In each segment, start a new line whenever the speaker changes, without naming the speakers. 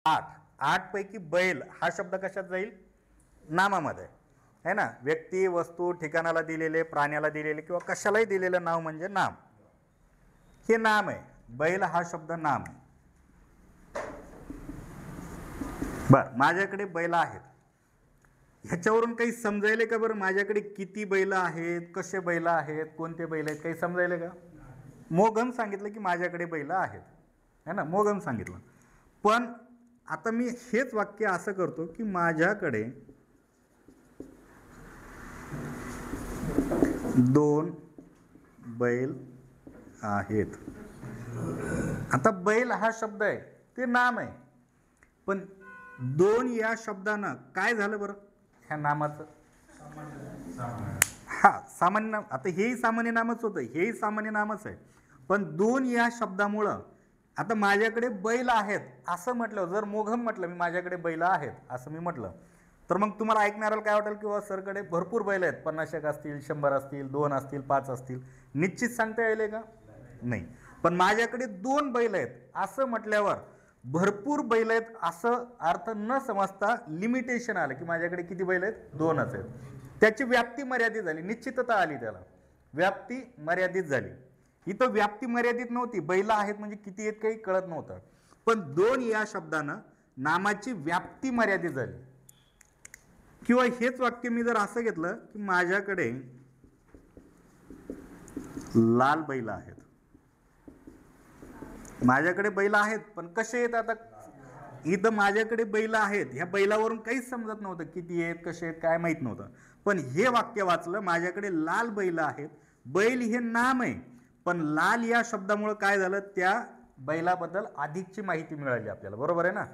8 8 पैकी बैल हा शब्द कशात जाईल? नामामध्ये है ना. व्यक्ती, वस्तू, ठिकाणाला दिलेले, प्राण्याला दिलेले किंवा कशालाही दिलेलं नाव म्हणजे नाम. हे नाम आहे. बैल हा शब्द नाम आहे. बर, माझ्याकडे बैल आहेत. ह्याच्यावरून काही समजायले का बरं? माझ्याकडे किती बैल आहेत, कसे बैल आहेत, कोणते बैल आहेत, काही समजायले का? मोगम सांगितलं की माझ्याकडे बैल आहेत, है ना. मोगम सांगितलं. पण आता मी हेच वाक्य असं करतो की माझ्याकडे 2 बैल आहेत. आता बैल हा शब्द आहे, ते नाम आहे. पण 2 या शब्दानं काय झालं बरं? ह्या नामाचं हा सामान्य नाम. आता हेही सामान्य नामच होतं, हेही सामान्य नामच आहे. पण 2 या शब्दामुळं आता माझ्याकडे बैल आहेत असं म्हटलं, जर मोघम म्हटलं मी माझ्याकडे बैल आहेत असं मी म्हटलं, तर मग तुम्हाला ऐकणाऱ्याला काय वाटेल? किंवा सरकडे भरपूर बैल आहेत, 50 असतील, 100 असतील, 2 असतील, 5 असतील. निश्चित सांगता येईल का? नाही. पण माझ्याकडे 2 बैल आहेत असं म्हटल्यावर भरपूर बैल आहेत असं अर्थ न समजता लिमिटेशन आलं की माझ्याकडे किती बैल आहेत? 2च आहेत. त्याची व्याप्ती मर्यादित झाली, निश्चितता आली, त्याला व्याप्ती मर्यादित झाली. इथं व्याप्ती मर्यादित नव्हती, बैल आहेत म्हणजे किती आहेत काही कळत नव्हतं. पण 2 या शब्दानं नामाची व्याप्ती मर्यादित झाली. किंवा हेच वाक्य मी जर असं घेतलं की माझ्याकडे लाल बैल आहेत. माझ्याकडे बैल आहेत पण कसे आहेत? आता इथं माझ्याकडे बैल आहेत, ह्या बैलावरून काहीच समजत नव्हतं, किती आहेत, कसे आहेत, काय माहित नव्हतं. पण हे वाक्य वाचलं, माझ्याकडे लाल बैल आहेत. बैल हे नाम आहे, पण लाल या शब्दामुळे काय झालं? त्या बैलाबद्दल अधिकची माहिती मिळाली आपल्याला, बरोबर आहे ना.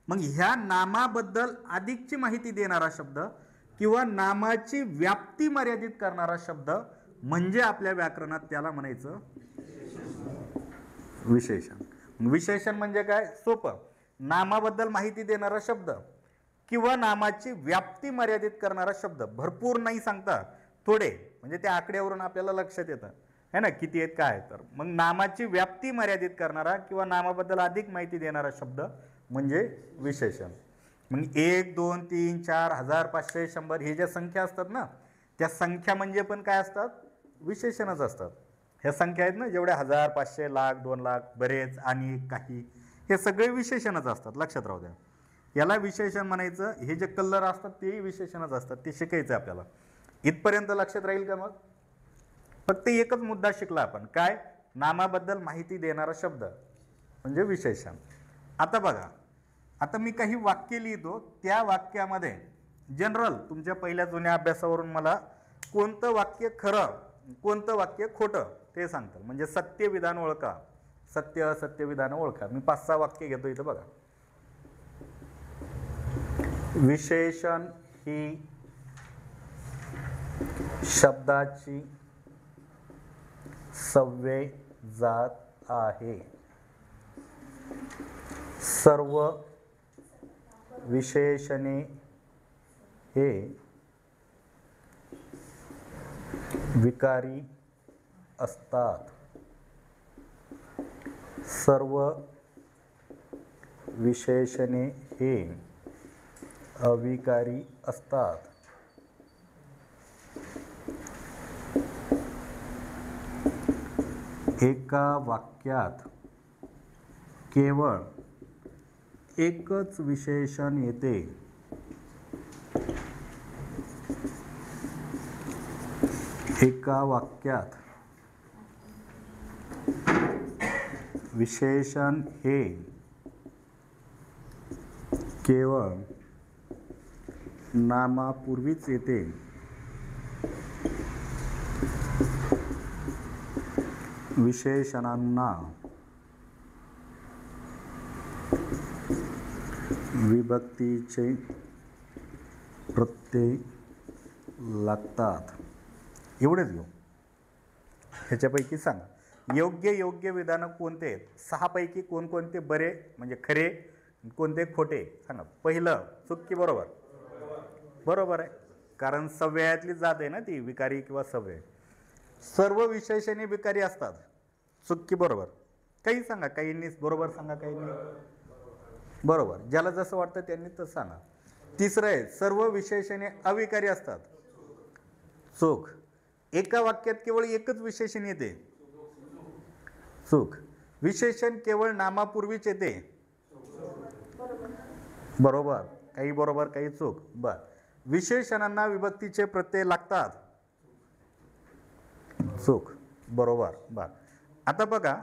मग ह्या नामाबद्दल अधिकची माहिती देणारा शब्द किंवा नामाची व्याप्ती मर्यादित करणारा शब्द म्हणजे आपल्या व्याकरणात त्याला म्हणायचं विशेषण. विशेषण म्हणजे काय? सोपं, नामाबद्दल माहिती देणारा शब्द किंवा नामाची व्याप्ती मर्यादित करणारा शब्द. भरपूर नाही सांगता, थोडे, म्हणजे त्या आकड्यावरून आपल्याला लक्षात येतं है ना किती आहेत काय. तर मग नामाची व्याप्ती मर्यादित करणारा किंवा नामाबद्दल अधिक माहिती देणारा शब्द म्हणजे विशेषण. मग 1, 2, 3, 4, 1000, 500, 100 हे ज्या संख्या असतात ना, त्या संख्या म्हणजे पण काय असतात? विशेषणच असतात. ह्या संख्या आहेत ना, जेवढ्या 1000, 500, लाख, 2 लाख, बरेच, आणि काही, हे सगळे विशेषणच असतात, लक्षात राहू द्या. याला विशेषण म्हणायचं. हे जे कलर असतात तेही विशेषणच असतात, ते शिकायचं आपल्याला. इथपर्यंत लक्षात राहील का? मग फक्त एकच मुद्दा शिकला आपण, काय? नामाबद्दल माहिती देणारा शब्द म्हणजे विशेषण. आता बघा, आता मी काही वाक्य लिहितो, त्या वाक्यामध्ये जनरल तुमच्या पहिल्या जुन्या अभ्यासावरून मला कोणतं वाक्य खरं, कोणतं वाक्य खोटं ते सांगतं. म्हणजे सत्य विधान ओळखा, सत्य असत्य विधान ओळखा. मी 5-6 वाक्य घेतो इथं बघा. विशेषण ही शब्दाची सव्य जात आहे. सर्व विशेषणे हे विकारी असतात. सर्व विशेषणे हे अविकारी असतात. एका वाक्यात केवळ एकच विशेषण येते. एका वाक्यात विशेषण हे केवळ नामापूर्वीच येते. विशेषणांना विभक्तीचे प्रत्यय लागतात. एवढेच घेऊ. ह्याच्यापैकी सांगा योग्य विधानं कोणते आहेत? 6 पैकी कोणकोणते बरे म्हणजे खरे, कोणते खोटे सांगा. पहिलं चूक की बरोबर? बरोबर आहे, कारण सव्ययातली जात आहे ना ती, विकारी किंवा सव्यय. सर्व विशेषणे विकारी असतात. चूक की बरोबर? काही सांगा, काहींनी बरोबर सांगा, काहींनी बरोबर, ज्याला जसं वाटतं त्यांनी तसं सांगा. तिसरं आहे, सर्व विशेषणे अविकारी असतात. चूक. एका वाक्यात केवळ एकच विशेषण येते. चूक. विशेषण केवळ नामापूर्वीच येते. बरोबर, काही बरोबर काही चूक. बर. विशेषणांना विभक्तीचे प्रत्यय लागतात. चूक. बरोबर. बर. आता बघा,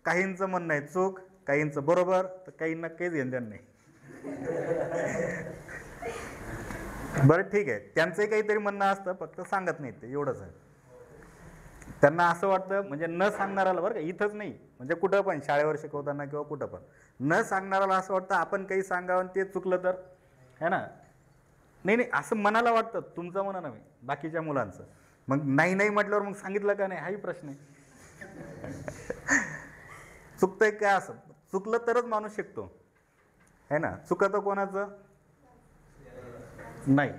काहींचं म्हणणं आहे चूक, काहींचं बरोबर, तर काहींना काहीच घेणं नाही. बरं ठीक आहे, त्यांचंही काहीतरी म्हणणं असतं, फक्त सांगत नाहीत ते, एवढंच आहे. त्यांना असं वाटतं, म्हणजे न सांगणाराला, बरं का, इथंच नाही, म्हणजे कुठं पण शाळेवर शिकवताना किंवा कुठं पण न सांगणाराला असं वाटतं आपण काही सांगावं आणि ते चुकलं तर, है ना. नाही नाही, असं मनाला वाटतं, तुमचं म्हणा नव्हे, बाकीच्या मुलांचं. मग नाही नाही म्हटल्यावर मग सांगितलं का नाही, हाही प्रश्न आहे. चुकतंय काय, असं चुकलं तरच माणूस शिकतो, है ना. चुकतं कोणाचं नाही,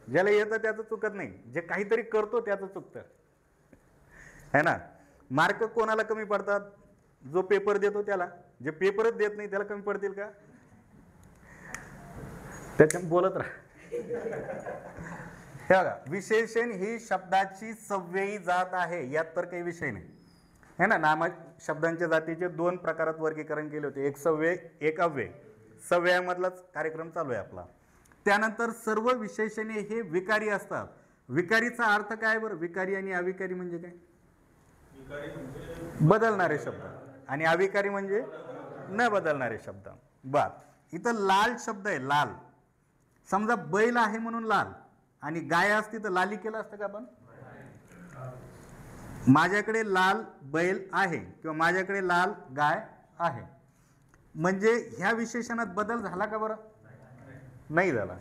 ज्याला येतं त्याचं चुकत नाही, जे काहीतरी करतो त्याचं चुकतं, है ना. मार्क कोणाला कमी पडतात, जो पेपर देतो त्याला. जे पेपरच देत नाही त्याला कमी पडतील का. त्याच्यात बोलत राहा. हे बघा, विशेषण ही शब्दाची सव्ययी जात आहे, यात तर काही विषय नाही, है ना. नाम शब्दांच्या जातीचे दोन प्रकारात वर्गीकरण केले होते, एक सव्यय एक अव्यय. सव्ययामधलाच कार्यक्रम चालू आहे आपला. त्यानंतर सर्व विशेषणे हे विकारी असतात. विकारीचा अर्थ काय बरं, विकारी आणि अविकारी म्हणजे काय. बदलणारे शब्द, आणि अविकारी म्हणजे न बदलणारे शब्द. बर. इथं लाल शब्द आहे, लाल. समजा बैल आहे म्हणून लाल, आणि गाय असती तर लाली केलं असतं का आपण. माझ्याकडे लाल बैल आहे किंवा माझ्याकडे लाल गाय आहे, म्हणजे ह्या विशेषणात बदल झाला का बरं, नाही झाला.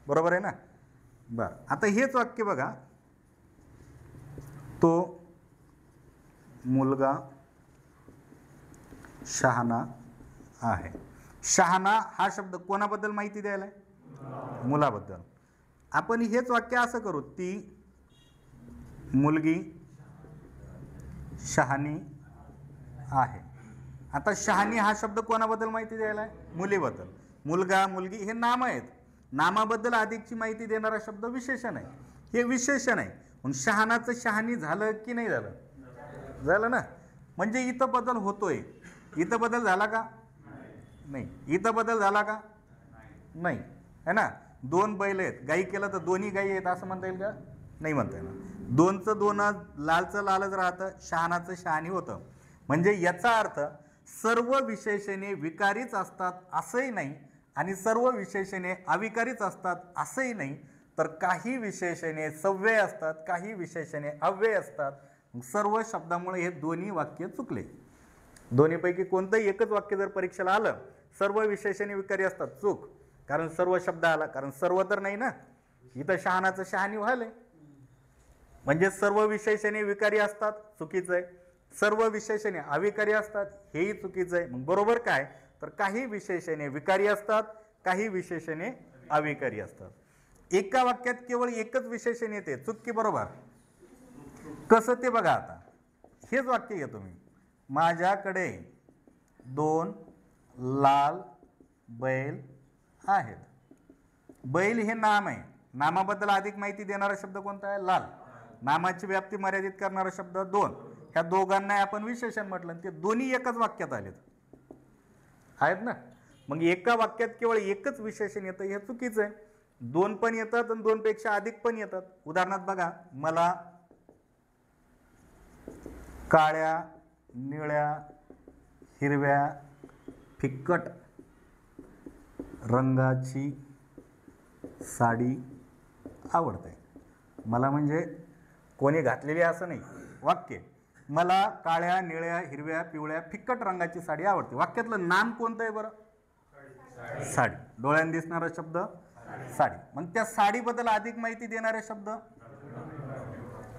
बरोबर आहे ना. बर. आता हेच वाक्य बघा, तो मुलगा शहाणा आहे. शहाणा हा शब्द कोणाबद्दल माहिती द्यायला आहे, मुलाबद्दल. आपण हेच वाक्य असं करू, ती मुलगी शहाणी आहे. आता शहाणी हा शब्द कोणाबद्दल माहिती द्यायला आहे, मुलीबद्दल. मुलगा मुलगी हे नाम आहेत, नामाबद्दल अधिकची माहिती देणारा शब्द विशेषण आहे, हे विशेषण आहे. मग शहाणाचं शहाणी झालं की नाही झालं, झालं ना. म्हणजे इथं बदल होतोय, इथं बदल झाला का नाही, इथं बदल झाला का नाही, है ना. दोन बैल आहेत, गाई केलं तर दोन्ही गाई आहेत असं म्हणता येईल का, नाही म्हणता येणार. दोनचं दोन, लालचं लालच राहतं, शहाणाचं शहाणी होतं. म्हणजे याचा अर्थ सर्व विशेषणे विकारीच असतात असंही नाही, आणि सर्व विशेषणे अविकारीच असतात असंही नाही, तर काही विशेषणे सव्यय असतात, काही विशेषणे अव्यय असतात. सर्व शब्दामुळे हे दोन्ही वाक्य चुकले. दोन्हीपैकी कोणतंही एकच वाक्य जर परीक्षेला आलं, सर्व विशेषणे विकारी असतात, चूक. कारण सर्व शब्द आला, कारण सर्व तर नाही ना, इथं शहाणाचं शहाणी व्हायलंय, म्हणजे सर्व विशेषणे विकारी असतात, चुकीचं आहे. सर्व विशेषणे अविकारी असतात, हेही चुकीचं आहे. मग बरोबर काय, तर काही विशेषणे विकारी असतात, काही विशेषणे अविकारी असतात. एका वाक्यात केवळ एकच विशेषण येते, चूक की बरोबर. कसं ते बघा. आता हेच वाक्य घेतो मी, माझ्याकडे दोन लाल बैल आहेत. बैल हे नाम आहे, नामाबद्दल अधिक माहिती देणारा शब्द कोणता आहे, लाल. नामाची व्याप्ती मर्यादित करणारा शब्द दोन. ह्या दोघांना आपण विशेषण म्हटलं, ते दोन्ही एकाच वाक्यात आलेत, आहेत ना. मग एका वाक्यात केवळ एकच विशेषण येतं, हे चुकीचं आहे. दोन पण येतात आणि दोनपेक्षा अधिक पण येतात. उदाहरणार्थ बघा, मला काळ्या निळ्या हिरव्या फिक्कट रंगाची साडी आवडते. मला म्हणजे कोणी घातलेली असं नाही, वाक्य. मला काळ्या निळ्या हिरव्या पिवळ्या फिक्कट रंगाची साडी आवडते. वाक्यातलं नाम कोणतं आहे बरं, साडी. डोळ्यांनी दिसणारा शब्द साडी. मग त्या साडीबद्दल अधिक माहिती देणारे शब्द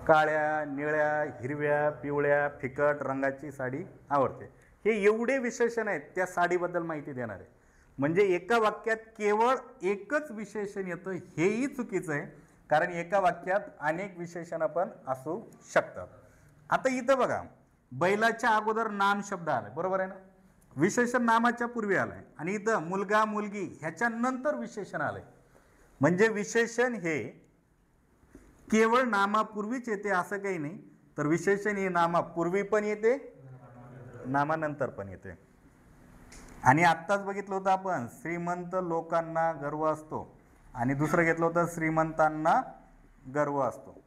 काळ्या निळ्या हिरव्या पिवळ्या फिकट रंगाची साडी आवडते. हे एवढे विशेषण आहेत त्या साडीबद्दल माहिती देणारे. म्हणजे एका वाक्यात केवळ एकच विशेषण येतं, हेही चुकीचं आहे, कारण एका वाक्यात अनेक विशेषणं पण असू शकतात. आता इथं बघा, बैलाच्या अगोदर नाम शब्द आला, बरोबर आहे ना. विशेषण नामाच्या पूर्वी आलंय आणि इथं मुलगा मुलगी ह्याच्या नंतर विशेषण आलंय. म्हणजे विशेषण हे केवळ नामापूर्वीच येते असं काही नाही, तर विशेषण हे नामापूर्वी पण येते, नामानंतर पण येते. आणि आत्ताच बघितलं होतं आपण, श्रीमंत लोकांना गर्व असतो आणि दुसरं घेतलं होतं श्रीमंतांना गर्व असतो.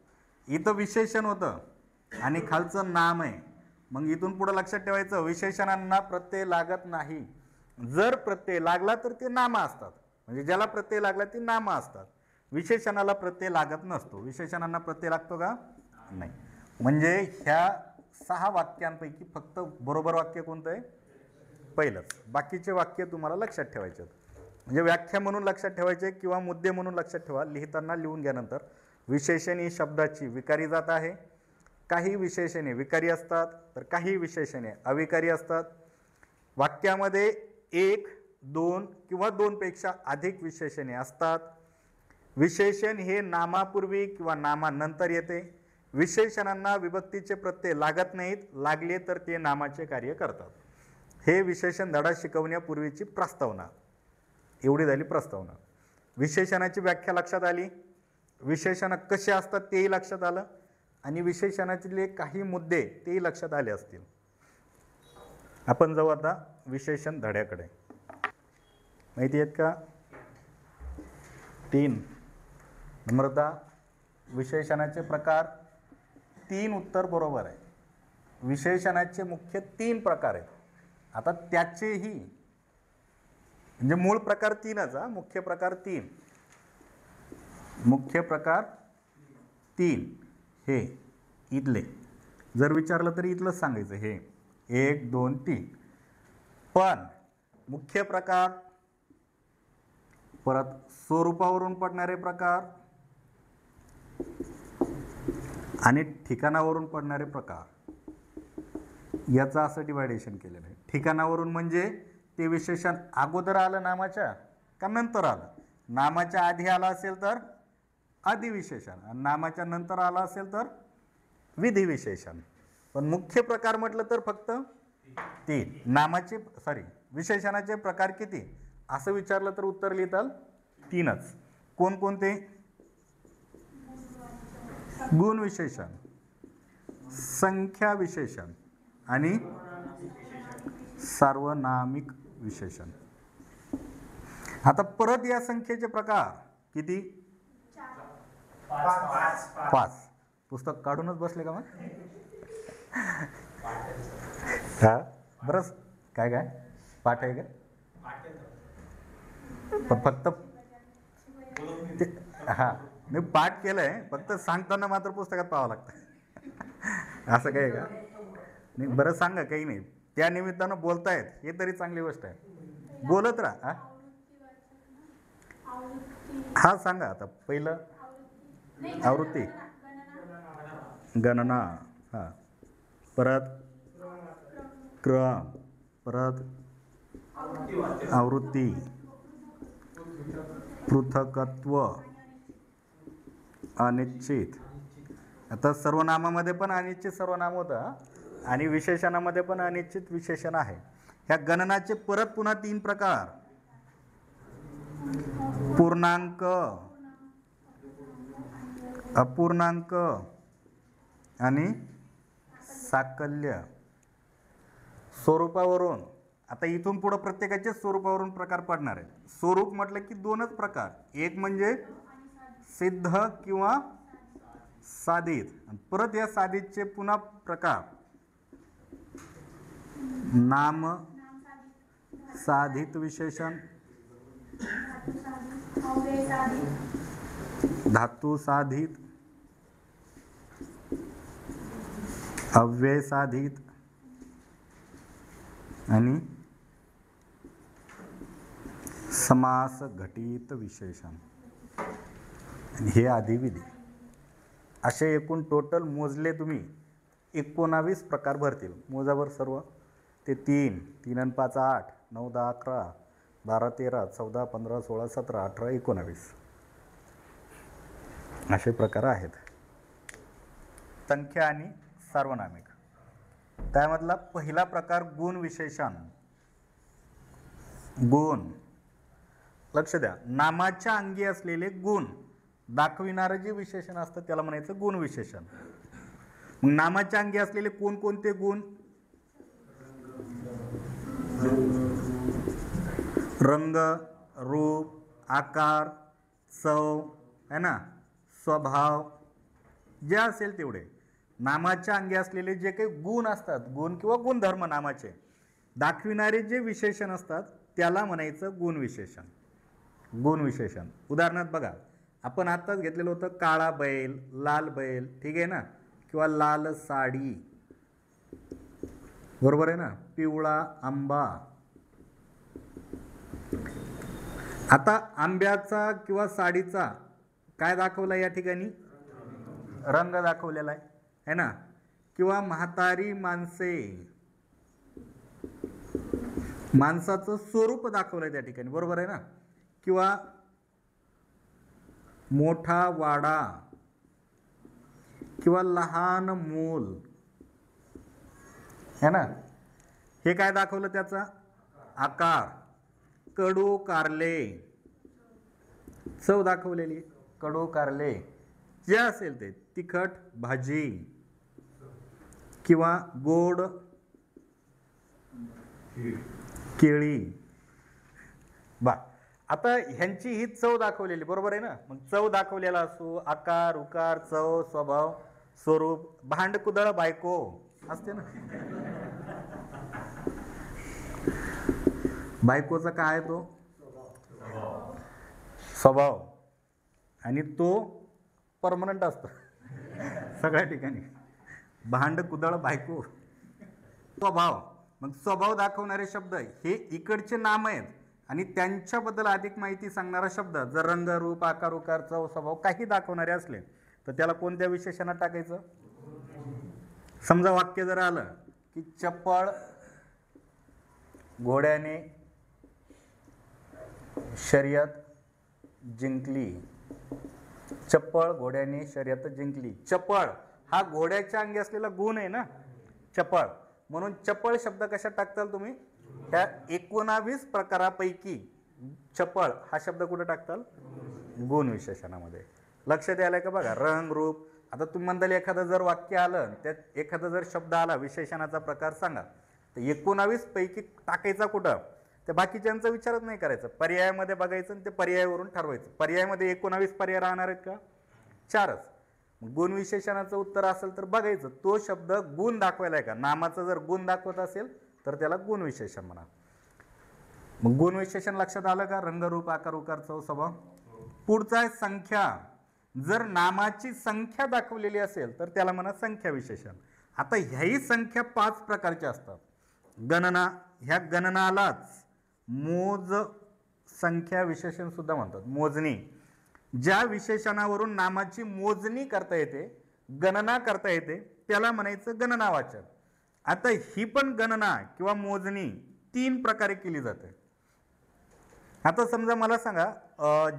इथं विशेषण होतं आणि खालचं नाम आहे. मग इथून पुढे लक्षात ठेवायचं, विशेषणांना प्रत्यय लागत नाही. जर प्रत्यय लागला तर ते नाम असतात, म्हणजे ज्याला प्रत्यय लागला ते नाम असतात. विशेषणाला प्रत्यय लागत नसतो. विशेषणांना प्रत्यय लागतो का? नाही. म्हणजे ह्या 6 वाक्यांपैकी फक्त बरोबर वाक्य कोणतं आहे? पहिलंच. बाकीचे वाक्य तुम्हाला लक्षात ठेवायचे, म्हणजे व्याख्या म्हणून लक्षात ठेवायचे किंवा मुद्दे म्हणून लक्षात ठेवा. लिहिताना लिहून घ्या. नंतर विशेषण ही शब्दाची विकारी जात आहे. काही विशेषणे विकारी असतात तर काही विशेषणे अविकारी असतात. वाक्यामध्ये 1, 2 किंवा 2 पेक्षा अधिक विशेषणे असतात. विशेषण हे नामापूर्वी किंवा नामानंतर येते. विशेषणांना विभक्तीचे प्रत्यय लागत नाहीत, लागले तर ते नामाचे कार्य करतात. हे विशेषण धडा शिकवण्यापूर्वीची प्रस्तावना. एवढी झाली प्रस्तावना. विशेषणाची व्याख्या लक्षात आली, विशेषण कसे असतात तेही लक्षात आलं आणि विशेषणाचे काही मुद्दे तेही लक्षात आले असतील. आपण जाऊ आता विशेषण धड्याकडे. माहिती आहेत का? 3 नम्रता, विशेषणाचे प्रकार 3. उत्तर बरोबर आहे. विशेषणाचे मुख्य 3 प्रकार आहेत. आता त्याचेही म्हणजे मूळ प्रकार 3च, मुख्य प्रकार 3. मुख्य प्रकार 3 हे इथले. जर विचारलं तरी इथलंच सांगायचं, हे 1, 2, 3. पण मुख्य प्रकार, परत स्वरूपावरून पडणारे प्रकार आणि ठिकाणावरून पडणारे प्रकार, याचं असं डिवायडेशन केलेलं आहे. ठिकाणावरून म्हणजे ते विशेषण अगोदर आलं नामाच्या का नंतर आलं. नामाच्या आधी आलं असेल तर अधिविशेषण आणि नामाच्या नंतर आलं असेल तर विधिविशेषण. पण मुख्य प्रकार म्हटलं तर फक्त 3. नामाचे विशेषणाचे प्रकार किती असं विचारलं तर उत्तर लिहिताल 3च. कोणकोणते? गुण विशेषण, संख्या विशेषण आणि सार्वनामिक विशेषण. आता परत या संख्येचे प्रकार किती? 5. पुस्तक काढूनच बसले का मग? हा बरंच काय काय पाठ आहे का? फक्त हा मी पाठ केलंय, फक्त सांगताना मात्र पुस्तकात पाहावं लागतं. असं काय का? नाही, बरं सांगा, काही नाही. त्या निमित्तानं बोलतायत हे तरी चांगली गोष्ट आहे. बोलत राहा. हा सांगा. आता पहिलं आवृत्ती, गणना, हा, परत क्रम, परत आवृत्ती, पृथकत्व, अनिश्चित. आता सर्वनामामध्ये पण अनिश्चित सर्वनाम होतं आणि विशेषणामध्ये पण अनिश्चित विशेषण आहे. ह्या गणनाचे परत पुन्हा 3 प्रकार: पूर्णांक, अपूर्णांक आणि साकल्य. स्वरूपावरून, आता इथून पुढे प्रत्येकाचे स्वरूपावरून प्रकार पडणार आहेत. स्वरूप म्हटलं की 2च प्रकार, एक म्हणजे सिद्ध किंवा साधित, परत या साधितचे पुन्हा प्रकार नाम साधित विशेषण, धातू साधित, अव्यय साधित आणि समास घटित विशेषण. हे अधिविधी. असे एकूण टोटल मोजले तुम्ही 19 प्रकार भरतील. मोजावर सर्व. ते 3, 3 आणि 5 8, 9 10 11, 12 13, 14 15 16 17 18 19 असे प्रकार आहेत. संख्या आणि सार्वनामिक. त्यामधला पहिला प्रकार गुण विशेषण. गुण. लक्ष द्या, नामाच्या अंगी असलेले गुण दाखविणारं जे विशेषण असतं त्याला म्हणायचं गुण विशेषण. मग नामाच्या अंगी असलेले कोणकोणते गुण? रंग, रूप, आकार, चव है ना, स्वभाव, जे असेल तेवढे नामाच्या अंगी असलेले जे काही गुण असतात, गुण किंवा गुणधर्म नामाचे दाखविणारे जे विशेषण असतात त्याला म्हणायचं गुण विशेषण. गुण विशेषण उदाहरणार्थ बघा, आपण आत्ताच घेतलेलं होतं काळा बैल, लाल बैल, ठीक आहे ना, किंवा लाल साडी, बरोबर आहे ना, पिवळा आंबा. आता आंब्याचा किंवा साडीचा काय दाखवला या ठिकाणी? रंग दाखवलेला आहे ना, किंवा म्हातारी माणसे, माणसाचं स्वरूप दाखवलंय त्या ठिकाणी, बरोबर आहे ना, किंवा मोठा वाडा किंवा लहान मूल है ना, हे काय दाखवलं? त्याचा आकार. कडू कारले, चव दाखवलेली, कडू कारले, जे असेल ते तिखट भाजी किंवा गोड केळी. बा आता ह्यांची ही चव दाखवलेली, बरोबर आहे ना. मग चव दाखवलेला असो, आकार, उकार, चव, स्वभाव, स्वरूप. भांड कुदळ बायको असते ना, बायकोचा काय तो स्वभाव, आणि तो परमनंट असतो सगळ्या ठिकाणी. भांड कुदळ बायको, स्वभाव. मग स्वभाव दाखवणारे शब्द हे इकडचे नाम आहेत आणि त्यांच्याबद्दल अधिक माहिती सांगणारा शब्द जर रंग, रूप, आकार, उकार, चव, स्वभाव काही दाखवणारे असले तर त्याला कोणत्या विशेषणात टाकायचं? समजा वाक्य जर आलं की चप्पळ घोड्याने शर्यत जिंकली, चप्पळ घोड्याने शर्यत जिंकली. चप्पळ हा घोड्याच्या अंगी असलेला गुण आहे ना, चप्पळ. म्हणून चप्पळ शब्द कशात टाकताल तुम्ही? ह्या 19 प्रकारापैकी चप्पळ हा शब्द कुठे टाकताल? गुण विशेषणामध्ये. लक्ष द्यायला का बघा, रंग, रूप. आता तुम्ही म्हणताल एखादं जर वाक्य आलं त्यात एखादा जर शब्द आला, विशेषणाचा प्रकार सांगा, तर 19 पैकी टाकायचा कुठं? त्या बाकीच्यांचा विचारच नाही करायचा, पर्यायामध्ये बघायचं आणि ते पर्यायावरून ठरवायचं. पर्यायामध्ये 19 पर्याय राहणार आहेत का? 4च. गुण विशेषणाचं उत्तर असेल तर बघायचं तो शब्द गुण दाखवायला आहे का. नामाचा जर गुण दाखवत असेल तर त्याला गुण विशेषण म्हणा. मग गुण विशेषण लक्षात आलं का? रंग, रूप, आकार, उकार, चव, स्वभाव. पुढचा आहे संख्या. जर नामाची संख्या दाखवलेली असेल तर त्याला म्हणा संख्या विशेषण. आता ह्याही संख्या 5 प्रकारच्या असतात. गणना, ह्या गणनालाच मोज संख्या विशेषण सुद्धा म्हणतात. मोजणी, ज्या विशेषणावरून नामाची मोजणी करता येते, गणना करता येते, त्याला म्हणायचं गणनावाचक. आता ही पण गणना किंवा मोजणी 3 प्रकारे केली जाते. आता समजा मला सांगा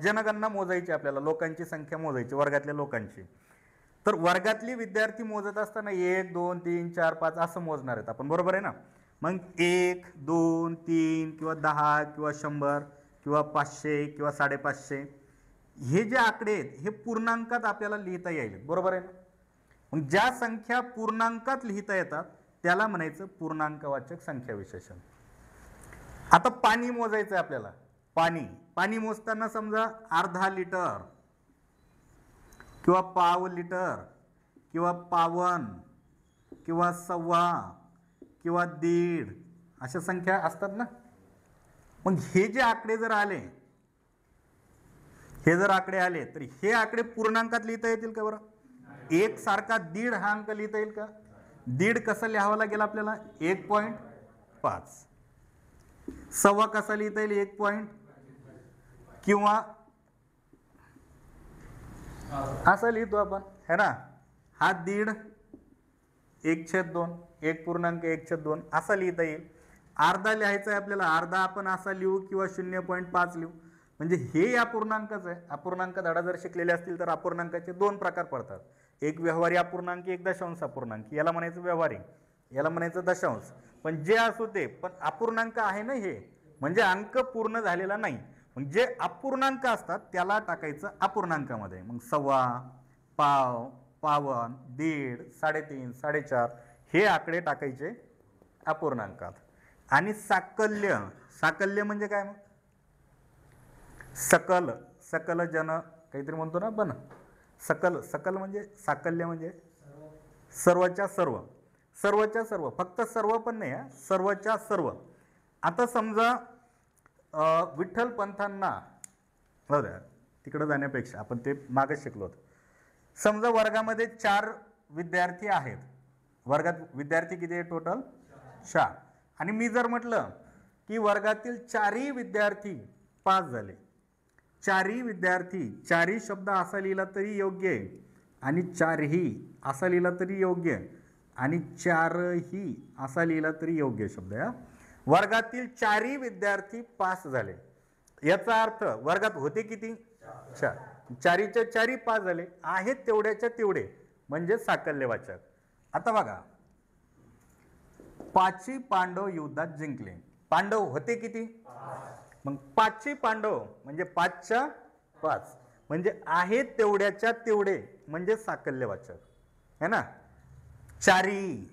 जनगणना मोजायची, आपल्याला लोकांची संख्या मोजायची, वर्गातल्या लोकांची. तर वर्गातली विद्यार्थी मोजत असताना 1 2 3 4 5 असं मोजणार आहेत आपण, बरोबर आहे ना. मग 1 2 3 किंवा 10 किंवा 100 किंवा 500 किंवा 550 हे जे आकडे आहेत हे पूर्णांकात आपल्याला लिहिता येईल, बरोबर आहे ना. मग ज्या संख्या पूर्णांकात लिहिता येतात त्याला म्हणायचं पूर्णांकवाचक संख्या विशेषण. आता पाणी मोजायचं आहे आपल्याला. पाणी मोजताना समजा अर्धा लिटर किंवा पाव लिटर किंवा पावन किंवा सव्वा किंवा दीड अशा संख्या असतात ना. मग हे जे आकडे जर आले, तर हे आकडे पूर्णांकात लिहिता येतील का बरं? एक सारखा दीड हा अंक लिहिता येईल का? दीड कसा लिहावा लागेल आपल्याला? 1.5. सव्वा कसा लिहिता येईल? 1. किंवा असं लिहितो आपण है ना, हा दीड 1/2, 1.1/2 असा लिहिता येईल. अर्धा लिहायचा आहे आपल्याला, अर्धा आपण असा लिहू किंवा 0.5 लिहू. म्हणजे हे अपूर्णांकच आहे. अपूर्णांक धडा जर शिकलेले असतील तर अपूर्णांकाचे 2 प्रकार पडतात. एक व्यवहारी अपूर्णांक, एक दशांश अपूर्णांक. याला म्हणायचं व्यवहारी, याला म्हणायचं दशांश. पण जे असू ते, पण अपूर्णांक आहे ना हे, म्हणजे अंक पूर्ण झालेला नाही. मग जे अपूर्णांक असतात त्याला टाकायचं अपूर्णांकामध्ये. मग सव्वा, पाव, पावन, दीड, 3.5, 4.5 हे आकडे टाकायचे अपूर्णांकात. आणि साकल्य, साकल्य म्हणजे काय? मग सकल, सकल जन काहीतरी म्हणतो ना आपण, सकल, सकल म्हणजे साकल्य म्हणजे सर्वच्या सर्व, सर्वच्या सर्व, फक्त सर्व पण नाही, सर्वच्या सर्व. आता समजा विठ्ठल पंथांना बघा, तिकडे जाण्यापेक्षा आपण ते मागे शिकलो होतो. समजा वर्गामध्ये 4 विद्यार्थी आहेत. वर्गात विद्यार्थी किती आहे टोटल? 4. आणि मी जर म्हटलं की वर्गातील 4ही विद्यार्थी पास झाले, 4ही विद्यार्थी, 4ही शब्द असा लिहिला तरी योग्य आहे, आणि 4ही असा लिहिला तरी योग्य आहे, आणि 4ही असा लिहिला तरी योग्य शब्द आहे. वर्गातील 4ही विद्यार्थी पास झाले, याचा अर्थ वर्गात होते किती? 4. 4च्या 4ही पास झाले, आहेत तेवढ्याच्या तेवढे म्हणजे साकल्यवाचक. आता बघा, 5ही पांडव युद्धात जिंकले. पांडव होते किती? मग 5ही पांडव म्हणजे 5च्या 5 म्हणजे आहेत तेवढ्याच्या तेवढे म्हणजे साकल्यवाचक है ना. 4ही,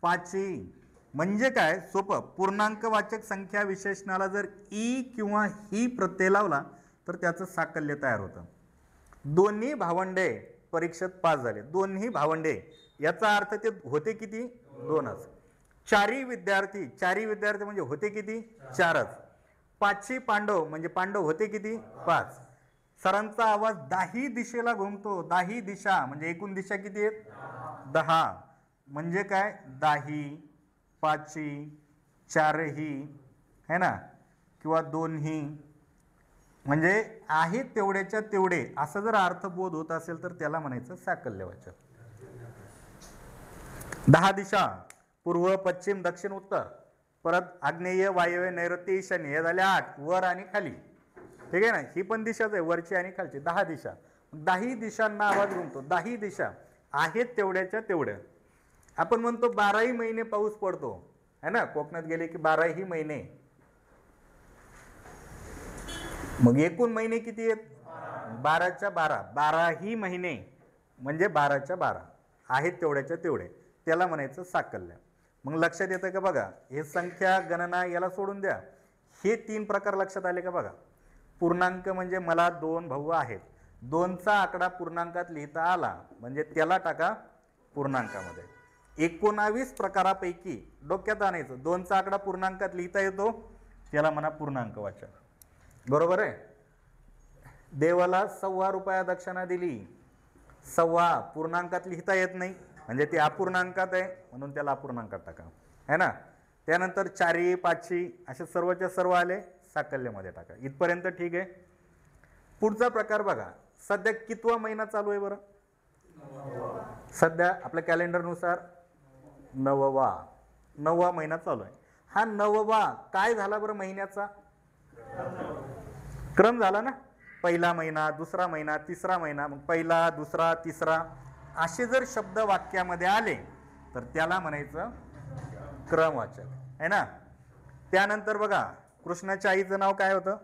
5ही म्हणजे काय? सोपं. पूर्णांकवाचक संख्या विशेषणाला जर ई किंवा ही प्रत्यय लावला तर त्याचं साकल्य तयार होतं. दोन्ही भावंडे परीक्षेत पास झाले, दोन्ही भावंडे, याचा अर्थ ते होते किती? 2च. 4ही विद्यार्थी, 4ही विद्यार्थी म्हणजे होते किती? 4च. 5ही पांडव म्हणजे पांडव होते किती? 5. सरांचा आवाज 10ही दिशेला घुमतो. 10ही दिशा म्हणजे एकूण दिशा किती आहेत? 10. म्हणजे काय? 10ही, 5ही, 4ही है ना, किंवा 2ही म्हणजे आहेत तेवढ्याच्या तेवढे असं जर अर्थबोध होत असेल तर त्याला म्हणायचं साकल्यवाचक. 10 दिशा, पूर्व, पश्चिम, दक्षिण, उत्तर, परत आग्नेय, वायव्य, नैऋत्य, ईशान्य, हे झाले 8, वर आणि खाली. ठीक आहे ना, ही पण दिशाच आहे, वरची आणि खालची. 10 दिशा, 10ही दिशांना आवाज घुमतो. 10ही दिशा आहेत तेवढ्याच्या तेवढ्या. आपण म्हणतो 12ही महिने पाऊस पडतो है ना, कोकणात गेले की 12ही महिने. मग एकूण महिने किती आहेत? 12च्या 12. 12ही महिने म्हणजे 12च्या 12 आहेत तेवढ्याच्या तेवढे, त्याला म्हणायचं साकल्य. मग लक्षात येतं का? बघा, हे संख्या, गणना याला सोडून द्या. हे 3 प्रकार लक्षात आले का? बघा, पूर्णांक म्हणजे मला 2 भाऊ आहेत, 2चा आकडा पूर्णांकात लिहिता आला म्हणजे त्याला टाका पूर्णांकामध्ये. 19 प्रकारापैकी डोक्यात आणायचं, 2चा आकडा पूर्णांकात लिहिता येतो त्याला म्हणा पूर्णांकवाचक. बरोबर आहे. देवाला ₹1.25 दक्षिणा दिली, सव्वा पूर्णांकात लिहिता येत नाही म्हणजे ते अपूर्णांकात आहे म्हणून त्याला अपूर्णांकात टाका है ना. त्यानंतर 4ही, 5ही असे सर्वच्या सर्व आले, साकल्यमध्ये टाका. इथपर्यंत ठीक आहे. पुढचा प्रकार बघा, सध्या कितवा महिना चालू आहे बरं? सध्या आपल्या कॅलेंडरनुसार 9वा महिना चालू आहे. हा 9वा काय झाला बरं? महिन्याचा क्रम झाला ना. पहिला महिना, दुसरा महिना, तिसरा महिना. मग पहिला, दुसरा, तिसरा असे जर शब्द वाक्यामध्ये आले तर त्याला म्हणायचं क्रमवाचक है ना. त्यानंतर बघा, कृष्णाच्या आईचं नाव काय होतं?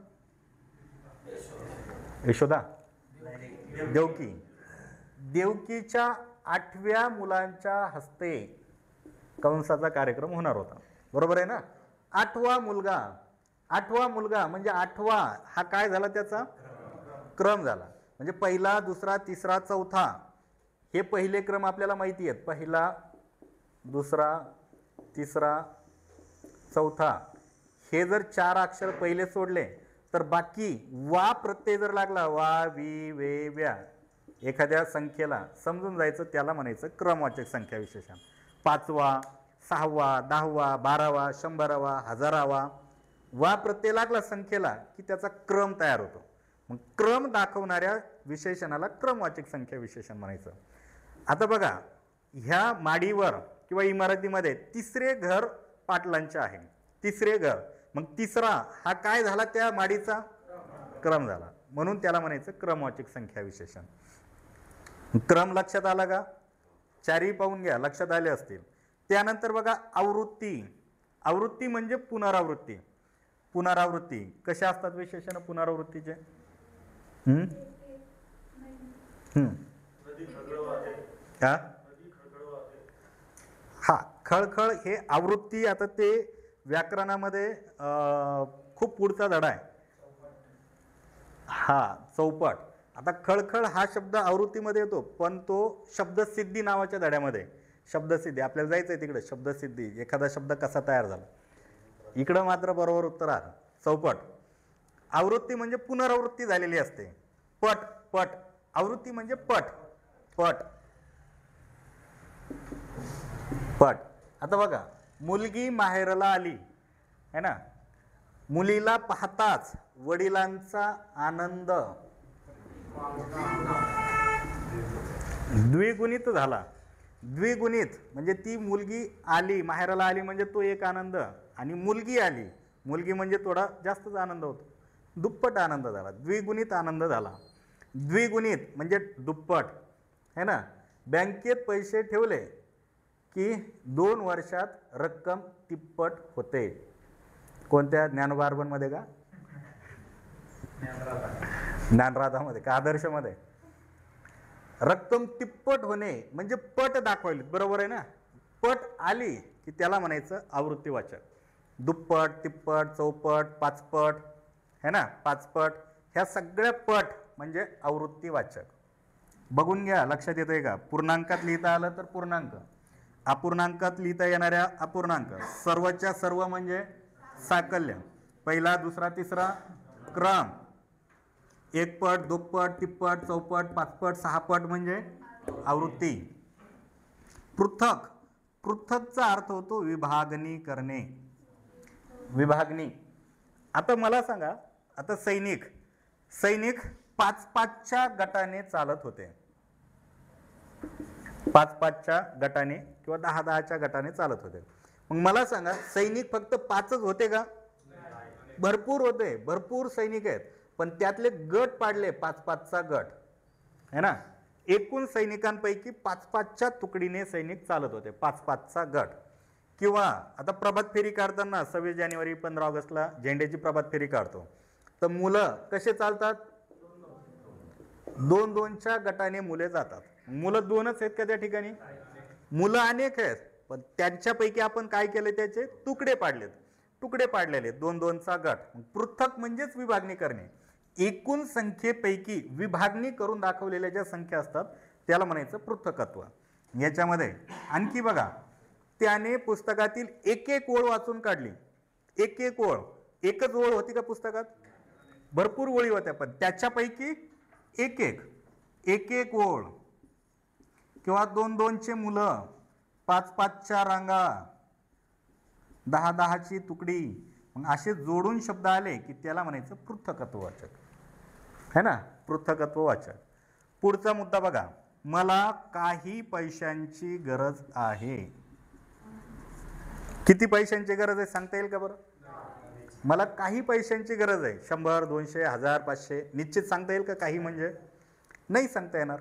यशोदा, देवकी. देवकीच्या 8व्या मुलांच्या हस्ते कंसाचा कार्यक्रम होणार होता. बरोबर आहे ना. 8वा मुलगा म्हणजे 8वा हा काय झाला? त्याचा क्रम झाला. म्हणजे पहिला, दुसरा, तिसरा, चौथा हे पहिले क्रम आपल्याला माहिती आहेत. पहिला, दुसरा, तिसरा, चौथा हे जर 4 अक्षर पहिले सोडले तर बाकी वा प्रत्यय जर लागला, वा, वी, वे, व्या, एखाद्या संख्येला समजून जायचं त्याला म्हणायचं क्रमवाचक संख्या विशेषण. 5वा, 6वा, 10वा, 12वा, 100वा, 1000वा वा प्रत्यय लागला संख्येला की त्याचा क्रम तयार होतो. मग क्रम दाखवणाऱ्या विशेषणाला क्रमवाचक संख्या विशेषण म्हणायचं. आता बघा, ह्या माडीवर किंवा इमारतीमध्ये 3रे घर पाटलांचे आहे. 3रे घर, मग 3रा हा काय झाला? त्या माडीचा क्रम झाला म्हणून त्याला म्हणायचं क्रमवाचक संख्या विशेषण. क्रम लक्षात आला का? 4ही पाहून घ्या, लक्षात आले असतील. त्यानंतर बघा, आवृत्ती. आवृत्ती म्हणजे पुनरावृत्ती. पुनरावृत्ती. कसे असतात विशेषण पुनरावृत्तीचे? हा हा, खळखळ हे आवृत्ती. आता ते व्याकरणामध्ये खूप पुढचा धडा आहे. हा, चौपट. आता खळखळ हा शब्द आवृत्तीमध्ये येतो, पण तो शब्दसिद्धी नावाच्या धड्यामध्ये. शब्दसिद्धी आपल्याला जायचंय तिकडे. शब्दसिद्धी, एखादा शब्द कसा तयार झाला. इकडं मात्र बरोबर उत्तर आलं, चौपट. आवृत्ती म्हणजे पुनरावृत्ती झालेली असते. पट पट, आवृत्ती म्हणजे पट पट पट. आता बघा, मुलगी माहेरला आली है ना, मुलीला पाहताच वडिलांचा आनंद द्विगुणित झाला. द्विगुणित म्हणजे ती मुलगी आली, माहेराला आली म्हणजे तो एक आनंद, आणि मुलगी आली, मुलगी म्हणजे थोडा जास्तच आनंद होतो, दुप्पट आनंद झाला, द्विगुणित आनंद झाला. द्विगुणित म्हणजे दुप्पट है ना. बँकेत पैसे ठेवले की 2 वर्षात रक्कम तिप्पट होते. कोणत्या? ज्ञानोबा अर्बनमध्ये का? ज्ञानराधामध्ये का आदर्शमध्ये? रक्कम तिप्पट होणे म्हणजे पट दाखवली, बरोबर आहे ना. पट आली की त्याला म्हणायचं आवृत्तीवाचक. दुप्पट, तिप्पट, चौपट, पाचपट है ना, पाचपट, ह्या सगळ्या पट म्हणजे आवृत्तीवाचक. बघून घ्या, लक्षात येतंय का? पूर्णांकात लिहिता आलं तर पूर्णांक, अपूर्णांकात लिहिता येणाऱ्या अपूर्णांक, सर्वच्या सर्व म्हणजे साकल्य, पहिला दुसरा तिसरा क्रम, एकपट, दुप्पट, तिप्पट, चौपट, पाचपट, सहापट म्हणजे आवृत्ती. पृथक, पृथकचा अर्थ होतो विभागणी करणे, विभागणी. आता मला सांगा, आता सैनिक 5-5च्या गटाने चालत होते, 5-5च्या गटाने किंवा 10-10च्या गटाने चालत होते. मग मला सांगा, सैनिक फक्त 5च होते का? भरपूर होते, भरपूर सैनिक आहेत, पण त्यातले गट पाडले, 5-5चा गट है ना. एकूण सैनिकांपैकी 5-5च्या तुकडीने सैनिक चालत होते, 5-5चा गट. किंवा आता प्रभात फेरी काढताना 26 जानेवारी 15 ऑगस्टला झेंड्याची प्रभात फेरी काढतो, तर मुलं कसे चालतात? 2-2च्या गटाने मुले जातात. मुलं 2च आहेत का त्या ठिकाणी? मुलं अनेक आहेत, पण त्यांच्यापैकी आपण काय केले? त्याचे तुकडे पाडलेत, तुकडे पाडलेले 2-2चा गट. पृथक म्हणजेच विभागणी करणे. एकूण संख्येपैकी विभागणी करून दाखवलेल्या ज्या संख्या असतात त्याला म्हणायचं पृथकत्व. याच्यामध्ये आणखी बघा, त्याने पुस्तकातील एक ओळ वाचून काढली. एक ओळ, एकच ओळ होती का पुस्तकात? भरपूर ओळी होत्या, पण त्याच्यापैकी एक ओळ. किंवा 2-2चे मुलं, 5-5च्या रांगा, 10-10ची तुकडी, मग असे जोडून शब्द आले की त्याला म्हणायचं पृथकत्ववाचक है ना, पृथकत्ववाचक. पुढचा मुद्दा बघा, मला काही पैशांची गरज आहे. किती पैशांची गरज आहे सांगता येईल का बरं? मला काही पैशांची गरज आहे. 100, 200, 1000, 500 निश्चित सांगता येईल का? काही म्हणजे नाही सांगता येणार.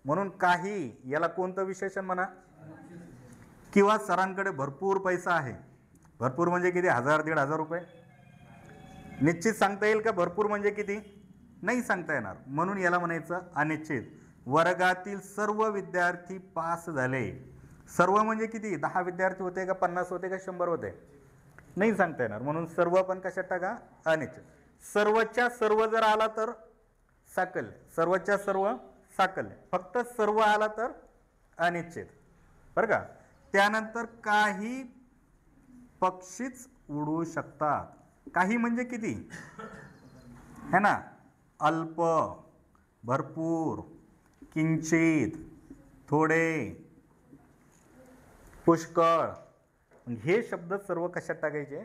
म्हणून काही याला कोणतं विशेषण म्हणा? किंवा सरांकडे भरपूर पैसा आहे. भरपूर म्हणजे किती? 1000-1500 रुपये. निश्चित सांगता येईल का भरपूर म्हणजे किती? नाही सांगता येणार. म्हणून याला म्हणायचं अनिश्चित. वर्गातील सर्व विद्यार्थी पास झाले. सर्व म्हणजे किती? 10 विद्यार्थी होते का 50 होते का 100 होते? नाही सांगता येणार. म्हणून सर्व पण कशात टाका? अनिश्चित. सर्वच्या सर्व जर आला तर साकल्य, सर्वच्या सर्व साकल्य. फक्त सर्व आला तर अनिश्चित, बरं का. त्यानंतर काही पक्षीच उडू शकतात. काही म्हणजे किती है ना? अल्प, भरपूर, किंचित, थोडे, पुष्कळ. हे शब्द सर्व कशात टाकायचे?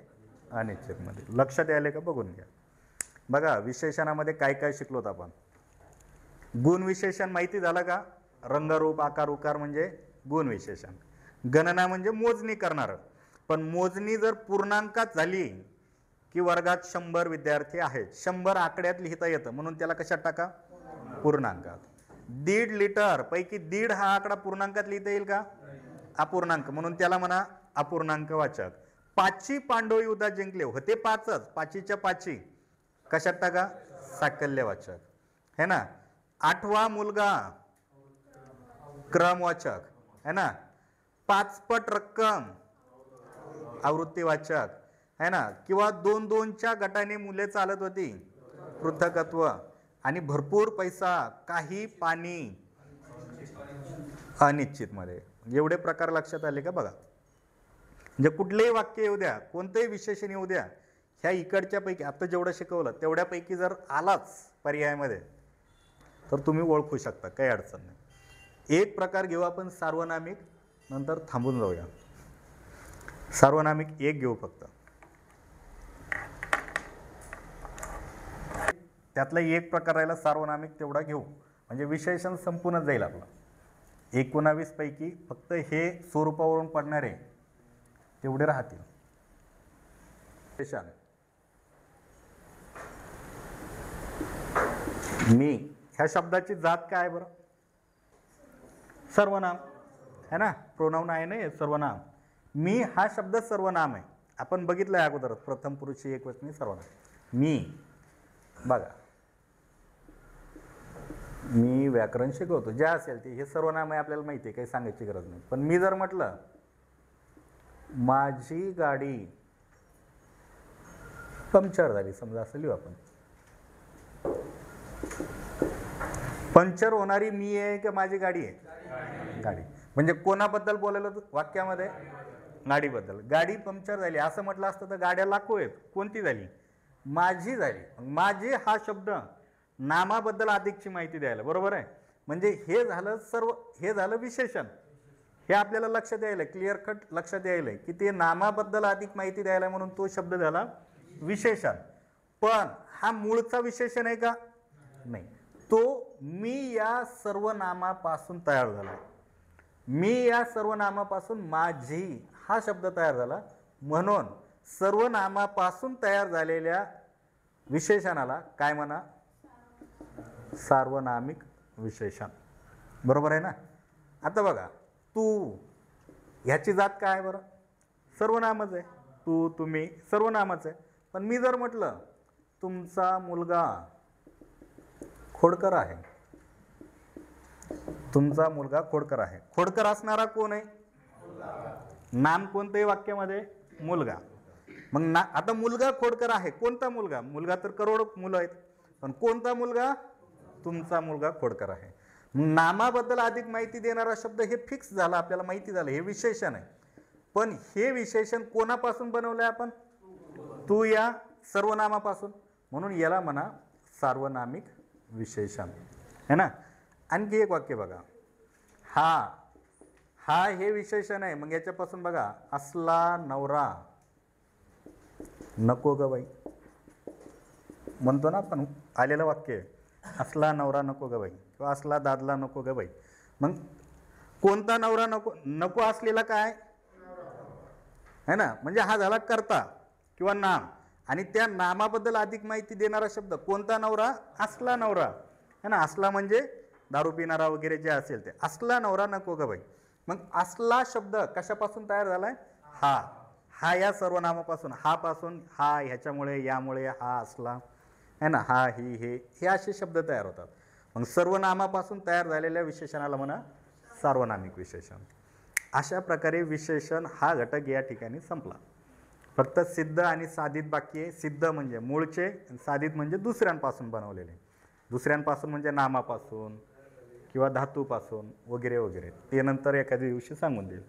अनिश्चित मध्ये. लक्षात यायले का? बघून घ्या. बघा, विशेषणामध्ये काय काय शिकलोत आपण. गुण विशेषण माहिती झालं का? रंगरूप, आकार, उकार म्हणजे गुण विशेषण. गणना म्हणजे मोजणी करणार. पण मोजणी जर पूर्णांकात झाली की वर्गात 100 विद्यार्थी आहेत, 100 आकड्यात लिहिता येतं, म्हणून त्याला कशात टाका? पूर्णांकात. 1.5 लिटर पैकी 1.5 हा आकडा पूर्णांकात लिहिता येईल का? अपूर्णांक, म्हणून त्याला म्हणा अपूर्णांक वाचक. पाची पांडव युद्धात जिंकले, होते पाचच, पाचीच्या पाची कशात टाका, साकल्यवाचक है ना. आठवा मुलगा क्रमवाचक है ना. पाचपट रक्कम आवृत्तीवाचक है ना. किंवा 2-2च्या गटाने मुले चालत होती पृथकत्व. आणि भरपूर पैसा, काही पाणी, अनिश्चित मध्ये. एवढे प्रकार लक्षात आले का बघा. म्हणजे कुठलेही वाक्य येऊ द्या, कोणतेही विशेषण येऊ द्या, ह्या इकडच्या पैकी आता जेवढं शिकवलं तेवढ्यापैकी जर आलाच पर्यायामध्ये तर तुम्ही ओळखू शकता, काही अडचण नाही. एक प्रकार घेऊ आपण सार्वनामिक, नंतर थांबून जाऊया. सार्वनामिक एक घेऊ फक्त. त्यातला एक प्रकार राहिला सार्वनामिक, तेवढा घेऊ म्हणजे विशेषण संपूनच जाईल आपलं. 19 पैकी फक्त हे स्वरूपावरून पडणारे तेवढे राहतील. विशेषण मी, ह्या शब्दाची जात काय बरं, सर्वनाम है ना. प्रोनाउन आहे ना हे, सर्वनाम. मी हा शब्द सर्वनाम आहे, आपण बघितलंय अगोदर, प्रथम पुरुषी एकवचनी सर्वनाम. मी बघा, मी व्याकरण शिकवतो, जे असेल ते, हे सर्वनाम आहे आपल्याला माहिती आहे, काही सांगायची गरज नाही. पण मी जर म्हटलं माझी गाडी पंक्चर झाली समजा, असं लिहू आपण. पंक्चर होणारी मी आहे की माझी गाडी आहे, गाडी. म्हणजे कोणाबद्दल बोलायला वाक्यामध्ये, गाडीबद्दल. गाडी पंक्चर झाली असं म्हटलं असतं तर गाड्या लाखो आहेत, कोणती झाली, माझी झाली. माझी हा शब्द नामाबद्दल अधिकची माहिती द्यायला, बरोबर आहे. म्हणजे हे झालं सर्व, हे झालं विशेषण. हे आपल्याला लक्षात यायला, क्लिअर कट लक्षात यायला की ते नामाबद्दल अधिक माहिती द्यायला म्हणून तो शब्द झाला विशेषण. पण हा मूळचा विशेषण आहे का, नाही. तो मी या सर्वनामापासून तयार झाला. मी या सर्वनामापासून माझी हा शब्द तयार झाला, म्हणून सर्वनामापासून तयार झालेल्या विशेषणाला काय म्हणा, सार्वनामिक विशेषण. बरोबर आहे ना. आता बघा, तू ह्याची जात काय आहे बरं, सर्वनामच आहे. तू, तुम्ही सर्वनामच आहे. पण मी जर म्हटलं तुमचा मुलगा खोडकर आहे, तुमचा मुलगा खोडकर आहे, खोडकर असणारा कोण आहे, नाम कोणतंही वाक्यामध्ये, मुलगा. मग आता मुलगा खोडकर आहे, कोणता मुलगा, मुलगा तर करोड मुलं आहेत, पण कोणता मुलगा, तुमचा मुलगा खोडकर आहे. नामाबद्दल अधिक माहिती देणारा शब्द हे फिक्स झाला, आपल्याला माहिती झालं, हे विशेषण आहे. पण हे विशेषण कोणापासून बनवलंय आपण, तू या सर्वनामापासून, म्हणून याला म्हणा सार्वनामिक विशेषण है ना. आणखी एक वाक्य बघा, हा, हा हे विशेषण आहे. मग याच्यापासून बघा, असला नवरा नको ग बाई, म्हणतो ना आपण, आलेलं वाक्य आहे, असला नवरा नको ग बाई, किंवा असला दादला नको ग बाई. मग कोणता नवरा नको, नको असलेला काय है ना. म्हणजे हा झाला कर्ता किंवा नाम, आणि त्या नामाबद्दल अधिक माहिती देणारा शब्द कोणता, नवरा, असला नवरा है ना. असला म्हणजे दारू पिणारा वगैरे जे असेल ते, असला नवरा नको ग बाई. मग असला शब्द कशापासून तयार झालाय, हा, हा या सर्वनामापासून, हा पासून, हा ह्याच्यामुळे, यामुळे, हा असला है ना, हा, ही, हे असे शब्द तयार होतात. मग सर्वनामापासून तयार झालेल्या विशेषणाला म्हणा सार्वनामिक विशेषण. अशा प्रकारे विशेषण हा घटक या ठिकाणी संपला. फक्त सिद्ध आणि साधित बाकी आहे. सिद्ध म्हणजे मूळचे, साधित म्हणजे दुसऱ्यांपासून बनवलेले. दुसऱ्यांपासून म्हणजे नामापासून किंवा धातूपासून वगैरे वगैरे, ते नंतर एखाद्या दिवशी सांगून देईल.